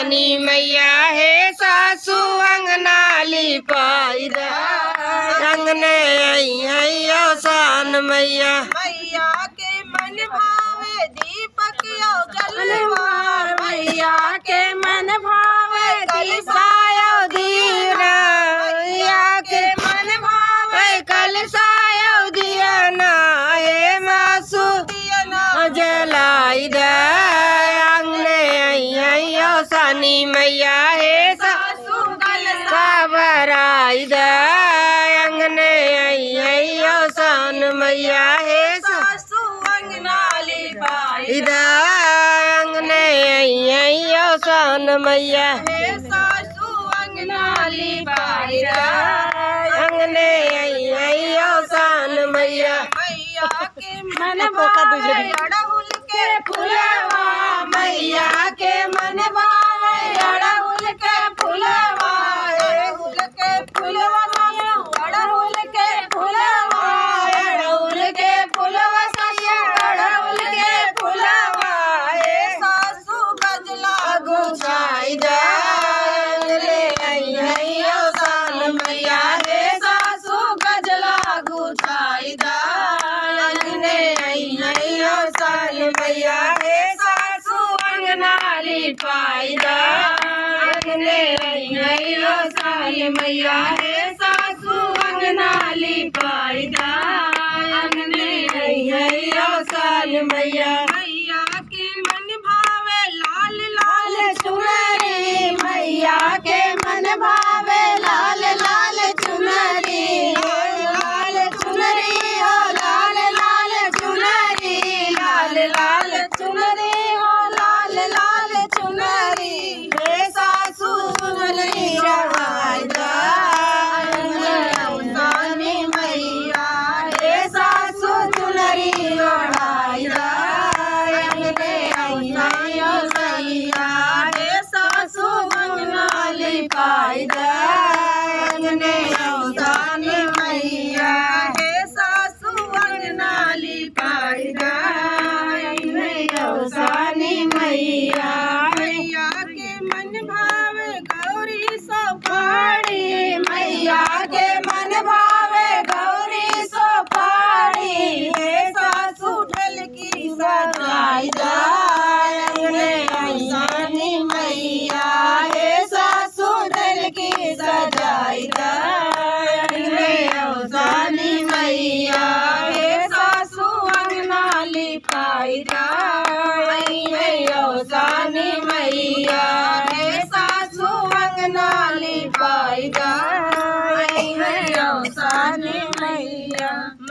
सानी मैया हे सासू अंगना लिपाई दा अंगने अइयो सान मैया। मैया के मन भावे दीपक यो जलवार मैया के मन भावे कलसायो दीना मैया के मन भावे कलसायो दिया ना हे मासू जलाई दे अंगने अइयो सानी मैया हे सासू कलसाई दे अंगने अइयो सान मैया हे सासू अंगना लिपाई दा अंगने अइयो सान मैया हे सासू अंगना लिपाई अंगने अइयो सान मैया। मैया के मन भावे अड़हुल के फुलवा मैया के मन भावे अड़हुल के फुलवा अड़हुल के फुलवा सासू अड़हुल के फुलवा अड़हुल के फुलवा सासू अड़हुल के फुलवा हे सासू गजला गुछाई दे अंगने अइयो सान मैया हे सासू गजला गुछाई दा अंगने अइयो सान मैया हे सासू अंगना लिपाई दा अंगने अइयो सान मैया हे सासू अंगना लिपाई दा अंगने अइयो सान मैया। मैया के मन भावे लाल लाल चुनरी मैया के मन भावे लाल लाल चुनरी लाल चुनरी हो लाल लाल चुनरी लाल लाल चुनरी हो लाल लाल चुनरी हे सासू चुनरी चढ़ाई दा सानी मैया हे सासू चुनरी चढ़ाई दा अंगने अइयो सैया हे सासू अंगना लिपाई दा अंगने सानी मैया हे सासू अंगना लिपाई दा सानी मैया। मैया के मन भावे गौरी सोपाड़ी मैया के मन भावे गौरी सोपाड़ी हे सासू ढलकी सजाई दा अंगने सानी मैया हे सासू ढलकी सजाई दा अंगने सानी मैया हे सासू अंगना लिपाई दा सानी मैया हे सासू अंगना लिपाई दा सानी मैया।